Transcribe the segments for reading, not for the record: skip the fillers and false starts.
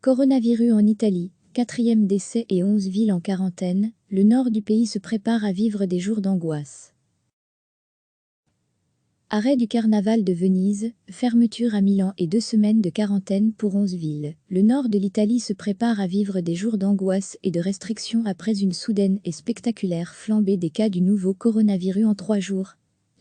Coronavirus en Italie, 4e décès et 11 villes en quarantaine, le nord du pays se prépare à vivre des jours d'angoisse. Arrêt du carnaval de Venise, fermeture à Milan et 2 semaines de quarantaine pour 11 villes. Le nord de l'Italie se prépare à vivre des jours d'angoisse et de restrictions après une soudaine et spectaculaire flambée des cas du nouveau coronavirus en 3 jours.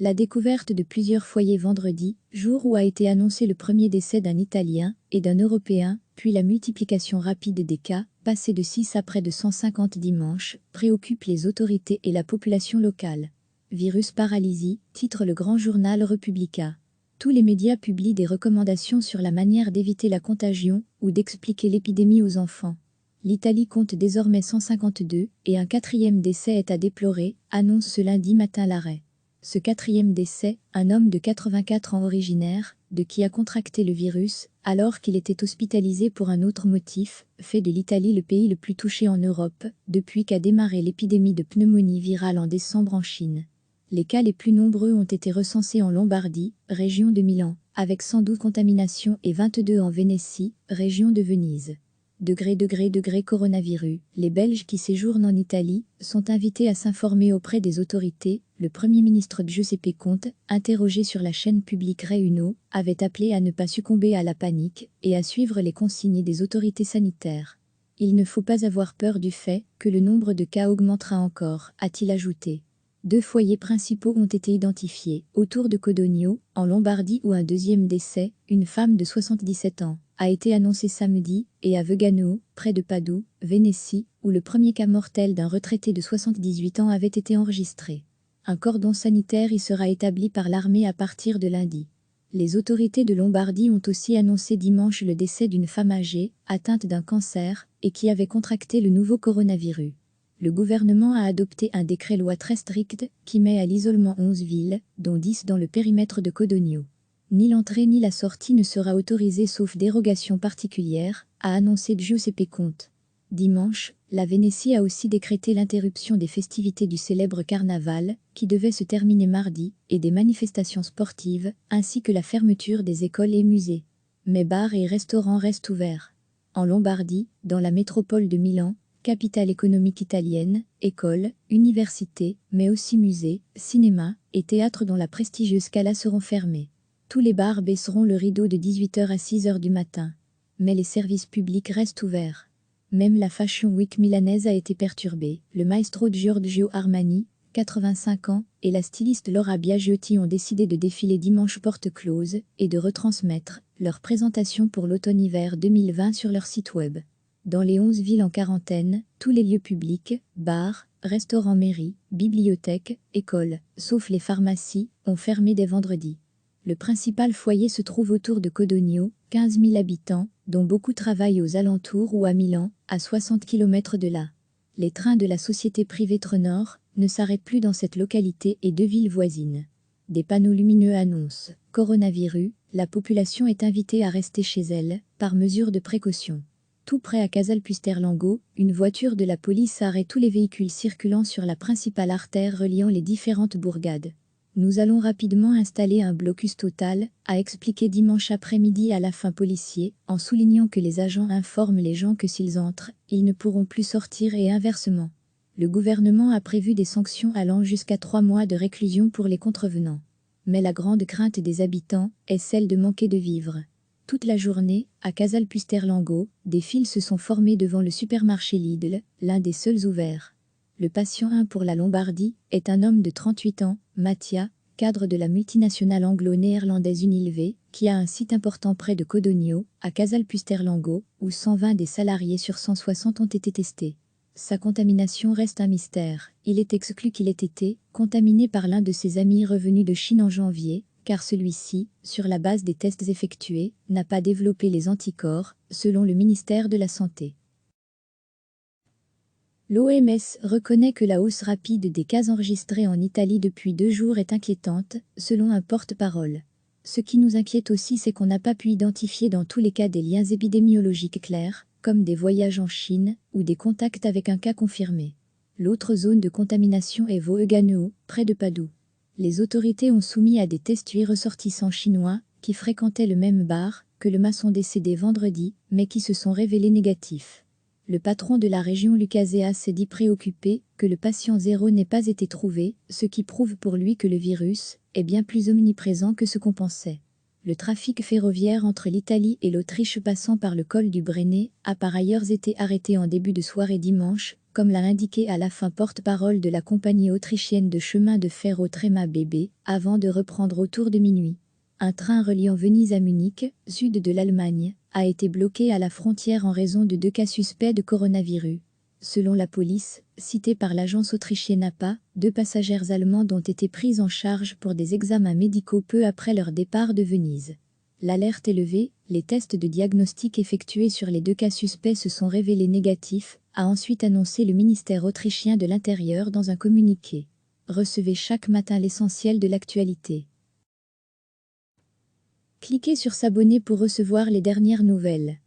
La découverte de plusieurs foyers vendredi, jour où a été annoncé le premier décès d'un Italien et d'un Européen, puis la multiplication rapide des cas, passés de 6 à près de 150 dimanche, préoccupe les autorités et la population locale. Virus paralysie, titre le grand journal Repubblica. Tous les médias publient des recommandations sur la manière d'éviter la contagion ou d'expliquer l'épidémie aux enfants. L'Italie compte désormais 152 et un 4e décès est à déplorer, annonce ce lundi matin l'Arrêt. Ce 4e décès, un homme de 84 ans originaire, de qui a contracté le virus, alors qu'il était hospitalisé pour un autre motif, fait de l'Italie le pays le plus touché en Europe, depuis qu'a démarré l'épidémie de pneumonie virale en décembre en Chine. Les cas les plus nombreux ont été recensés en Lombardie, région de Milan, avec 112 contaminations et 22 en Vénétie, région de Venise. Degré coronavirus, les Belges qui séjournent en Italie sont invités à s'informer auprès des autorités. Le Premier ministre Giuseppe Conte, interrogé sur la chaîne publique Rai Uno, avait appelé à ne pas succomber à la panique et à suivre les consignes des autorités sanitaires. Il ne faut pas avoir peur du fait que le nombre de cas augmentera encore, a-t-il ajouté. 2 foyers principaux ont été identifiés, autour de Codogno, en Lombardie où un 2e décès, une femme de 77 ans, a été annoncé samedi, et à Vegano, près de Padoue, Vénétie, où le premier cas mortel d'un retraité de 78 ans avait été enregistré. Un cordon sanitaire y sera établi par l'armée à partir de lundi. Les autorités de Lombardie ont aussi annoncé dimanche le décès d'une femme âgée, atteinte d'un cancer, et qui avait contracté le nouveau coronavirus. Le gouvernement a adopté un décret-loi très strict qui met à l'isolement 11 villes, dont 10 dans le périmètre de Codogno. Ni l'entrée ni la sortie ne sera autorisée sauf dérogation particulière, a annoncé Giuseppe Conte. Dimanche, la Vénétie a aussi décrété l'interruption des festivités du célèbre carnaval, qui devait se terminer mardi, et des manifestations sportives, ainsi que la fermeture des écoles et musées. Mais bars et restaurants restent ouverts. En Lombardie, dans la métropole de Milan, capitale économique italienne, écoles, universités, mais aussi musées, cinémas et théâtres dont la prestigieuse Scala seront fermés. Tous les bars baisseront le rideau de 18 h à 6 h du matin. Mais les services publics restent ouverts. Même la Fashion Week milanaise a été perturbée. Le maestro Giorgio Armani, 85 ans, et la styliste Laura Biagiotti ont décidé de défiler dimanche porte close et de retransmettre leur présentation pour l'automne-hiver 2020 sur leur site web. Dans les 11 villes en quarantaine, tous les lieux publics, bars, restaurants, mairies, bibliothèques, écoles, sauf les pharmacies, ont fermé dès vendredi. Le principal foyer se trouve autour de Codogno, 15 000 habitants, dont beaucoup travaillent aux alentours ou à Milan, à 60 km de là. Les trains de la société privée Trenor ne s'arrêtent plus dans cette localité et 2 villes voisines. Des panneaux lumineux annoncent « Coronavirus », la population est invitée à rester chez elle, par mesure de précaution. Tout près à Casalpusterlango, une voiture de la police arrête tous les véhicules circulant sur la principale artère reliant les différentes bourgades. Nous allons rapidement installer un blocus total, a expliqué dimanche après-midi à la fin policier, en soulignant que les agents informent les gens que s'ils entrent, ils ne pourront plus sortir et inversement. Le gouvernement a prévu des sanctions allant jusqu'à 3 mois de réclusion pour les contrevenants. Mais la grande crainte des habitants est celle de manquer de vivres. Toute la journée, à Casalpusterlango, des files se sont formées devant le supermarché Lidl, l'un des seuls ouverts. Le patient 1 pour la Lombardie est un homme de 38 ans, Mattia, cadre de la multinationale anglo-néerlandaise Unilever, qui a un site important près de Codogno, à Casalpusterlango, où 120 des salariés sur 160 ont été testés. Sa contamination reste un mystère. Il est exclu qu'il ait été contaminé par l'un de ses amis revenus de Chine en janvier, car celui-ci, sur la base des tests effectués, n'a pas développé les anticorps, selon le ministère de la Santé. L'OMS reconnaît que la hausse rapide des cas enregistrés en Italie depuis 2 jours est inquiétante, selon un porte-parole. Ce qui nous inquiète aussi, c'est qu'on n'a pas pu identifier dans tous les cas des liens épidémiologiques clairs, comme des voyages en Chine ou des contacts avec un cas confirmé. L'autre zone de contamination est Vouegano, près de Padoue. Les autorités ont soumis à des tests 8 ressortissants chinois qui fréquentaient le même bar, que le maçon décédé vendredi, mais qui se sont révélés négatifs. Le patron de la région Lucasea s'est dit préoccupé que le patient zéro n'ait pas été trouvé, ce qui prouve pour lui que le virus est bien plus omniprésent que ce qu'on pensait. Le trafic ferroviaire entre l'Italie et l'Autriche passant par le col du Brenner a par ailleurs été arrêté en début de soirée dimanche, comme l'a indiqué à la fin porte-parole de la compagnie autrichienne de chemin de fer Autrema BB, avant de reprendre autour de minuit. Un train reliant Venise à Munich, sud de l'Allemagne, a été bloqué à la frontière en raison de 2 cas suspects de coronavirus. Selon la police, citée par l'agence autrichienne APA, 2 passagères allemandes ont été prises en charge pour des examens médicaux peu après leur départ de Venise. L'alerte est levée, les tests de diagnostic effectués sur les 2 cas suspects se sont révélés négatifs, a ensuite annoncé le ministère autrichien de l'Intérieur dans un communiqué. Recevez chaque matin l'essentiel de l'actualité. Cliquez sur s'abonner pour recevoir les dernières nouvelles.